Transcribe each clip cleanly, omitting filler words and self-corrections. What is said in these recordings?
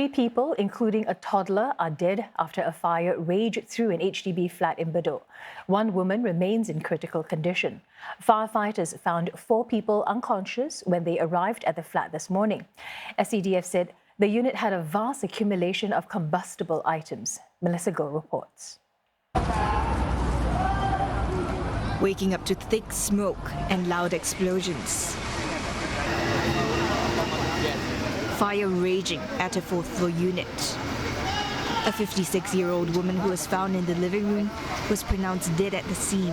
3 people, including a toddler, are dead after a fire raged through an HDB flat in Bedok. 1 woman remains in critical condition. Firefighters found 4 people unconscious when they arrived at the flat this morning. SCDF said the unit had a vast accumulation of combustible items. Melissa Go reports. Waking up to thick smoke and loud explosions. Fire raging at a 4th floor unit. A 56-year-old woman who was found in the living room was pronounced dead at the scene.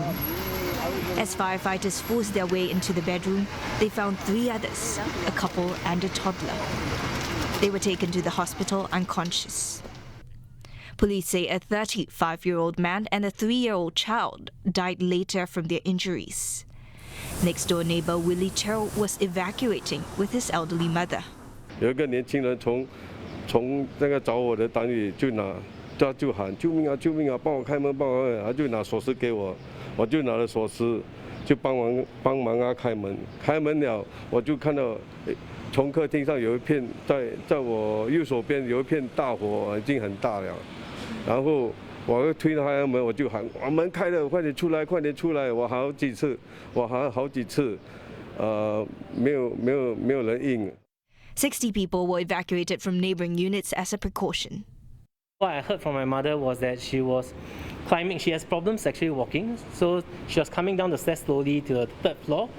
As firefighters forced their way into the bedroom, they found 3 others, a couple and a toddler. They were taken to the hospital unconscious. Police say a 35-year-old man and a 3-year-old child died later from their injuries. Next-door neighbor Willie Terrell was evacuating with his elderly mother. 有一个年轻人从那个找我的单位就喊救命啊救命啊，帮我开门帮我开门，他就拿锁匙给我，我就拿了锁匙就帮忙啊开门，开门了我就看到从客厅上有一片在我右手边有一片大火，已经很大了，然后我推了开门我就喊门开了，快点出来快点出来，我喊好几次，没有人应。 60 people were evacuated from neighbouring units as a precaution. What I heard from my mother was that she was climbing, she has problems actually walking, so she was coming down the stairs slowly to the 3rd floor.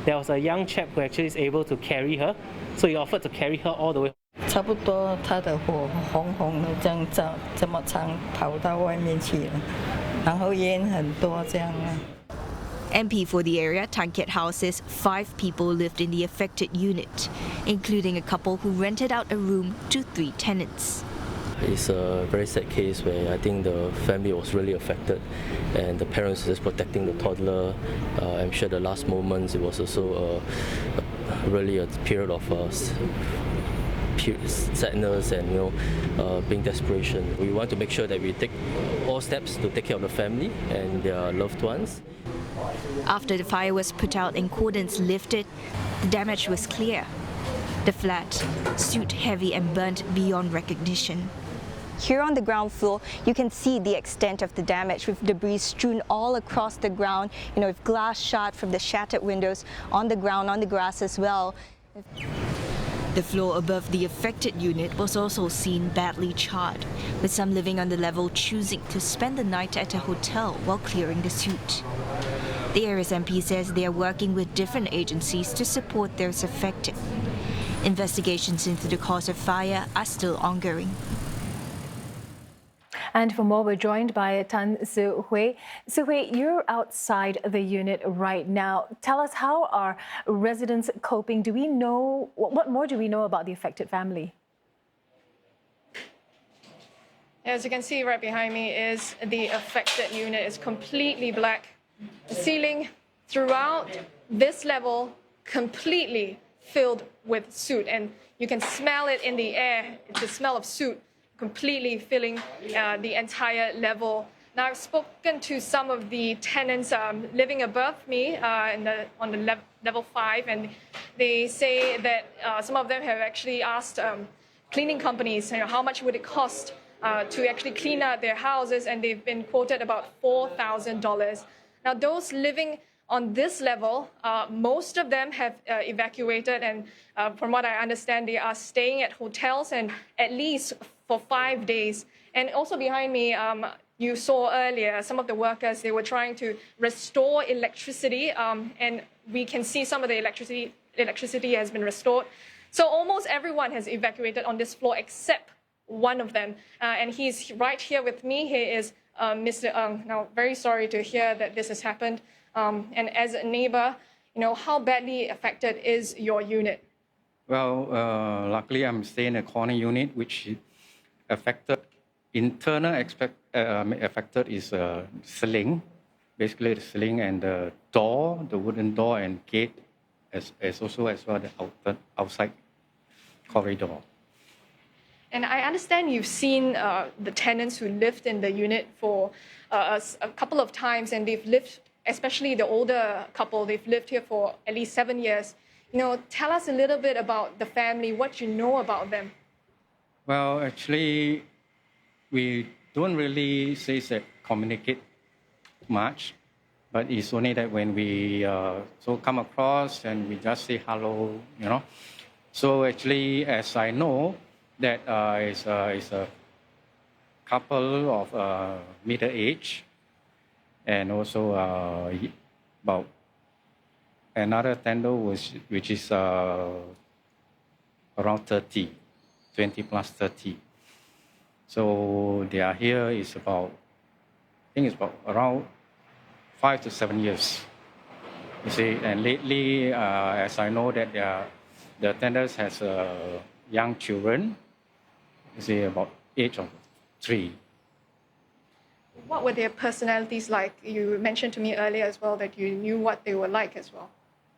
There was a young chap who actually is able to carry her, so he offered to carry her all the way. 差不多，他的火红红的这么长，跑到外面去了，然后烟很多这样啊。 MP for the area, Tanket House, says 5 people lived in the affected unit, including a couple who rented out a room to 3 tenants. It's a very sad case where I think the family was really affected and the parents just protecting the toddler. I'm sure the last moments it was also really a period of sadness and being desperation. We want to make sure that we take all steps to take care of the family and their loved ones. After the fire was put out and cordons lifted, the damage was clear. The flat, soot heavy and burnt beyond recognition. Here on the ground floor, you can see the extent of the damage with debris strewn all across the ground, with glass shot from the shattered windows on the ground, on the grass as well. The floor above the affected unit was also seen badly charred, with some living on the level choosing to spend the night at a hotel while clearing the soot. The area's MP says they are working with different agencies to support those affected. Investigations into the cause of fire are still ongoing. And for more, we're joined by Tan Soo Hui. Soo Hui, you're outside the unit right now. Tell us, how are residents coping? Do we know, what more do we know about the affected family? As you can see right behind me is the affected unit. It's completely black. The ceiling throughout this level completely filled with soot, and you can smell it in the air. It's the smell of soot completely filling the entire level. Now, I've spoken to some of the tenants living above me on the level 5, and they say that some of them have actually asked cleaning companies, how much would it cost to actually clean out their houses, and they've been quoted about $4,000. Now, those living on this level, most of them have evacuated, and from what I understand, they are staying at hotels and at least for 5 days. And also behind me, you saw earlier, some of the workers, they were trying to restore electricity, and we can see some of the electricity has been restored. So almost everyone has evacuated on this floor except one of them, and he's right here with me. He is Mr. Ng. Now, very sorry to hear that this has happened. And as a neighbor, how badly affected is your unit? Well, luckily I'm staying in a corner unit, which affected. Internal affected is ceiling, basically the ceiling and the door, the wooden door and gate, as well the outside corridor. And I understand you've seen the tenants who lived in the unit for a couple of times, and they've lived, especially the older couple, they've lived here for at least 7 years. Tell us a little bit about the family, what you know about them. Well, actually, we don't really say that communicate much, but it's only that when we so come across and we just say hello, you know. So actually, as I know, that is a couple of middle age, and also about another tender which is around 30, 20 plus 30. So they are here is about, I think it's about around 5 to 7 years. You see, and lately, as I know that the attendants has young children, you see, about age of 3. What were their personalities like? You mentioned to me earlier as well that you knew what they were like as well.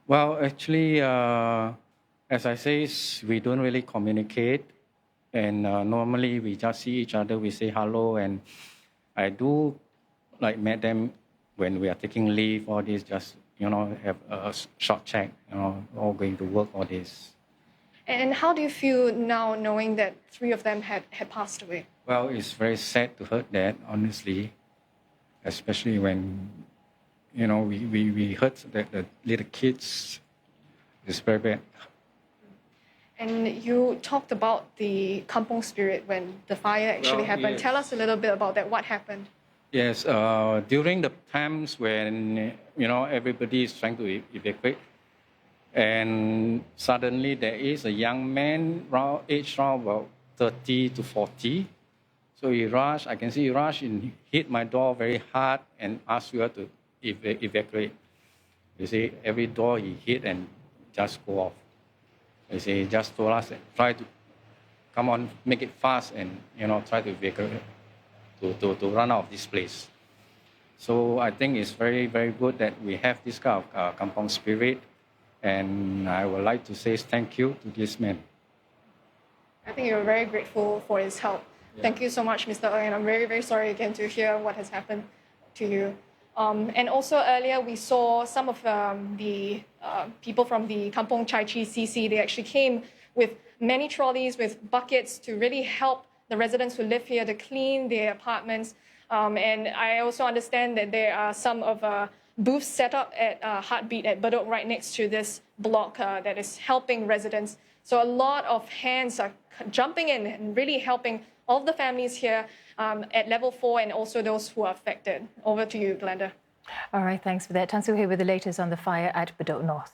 Well, actually, as I say, we don't really communicate. And normally we just see each other, we say hello. And I do like met them when we are taking leave, all this, just, you know, have a short chat, you know, all going to work, all this. And how do you feel now knowing that 3 of them had passed away? Well, it's very sad to hear that, honestly, especially when, you know, we heard that the little kids is very bad. And you talked about the kampong spirit when the fire actually happened. Yes. Tell us a little bit about that. What happened? Yes, during the times when, you know, everybody is trying to evacuate, and suddenly there is a young man, aged around about 30 to 40. So he rushed, I can see he rushed and hit my door very hard and asked you to evacuate. You see, every door he hit and just go off. You see, he just told us, try to come on, make it fast and, you know, try to evacuate, to run out of this place. So I think it's very, very good that we have this kind of kampong spirit. And I would like to say thank you to this man. I think you're very grateful for his help. Yeah. Thank you so much, Mr. Ng, and I'm very, very sorry again to hear what has happened to you. And also earlier we saw some of the people from the Kampong Chai Chi CC. They actually came with many trolleys, with buckets to really help the residents who live here to clean their apartments. And I also understand that there are some of booths set up at Heartbeat at Bedok right next to this block that is helping residents. So a lot of hands are jumping in and really helping all of the families here at level 4 and also those who are affected. Over to you, Glenda. All right, thanks for that. Tan Soo Hei with the latest on the fire at Bedok North.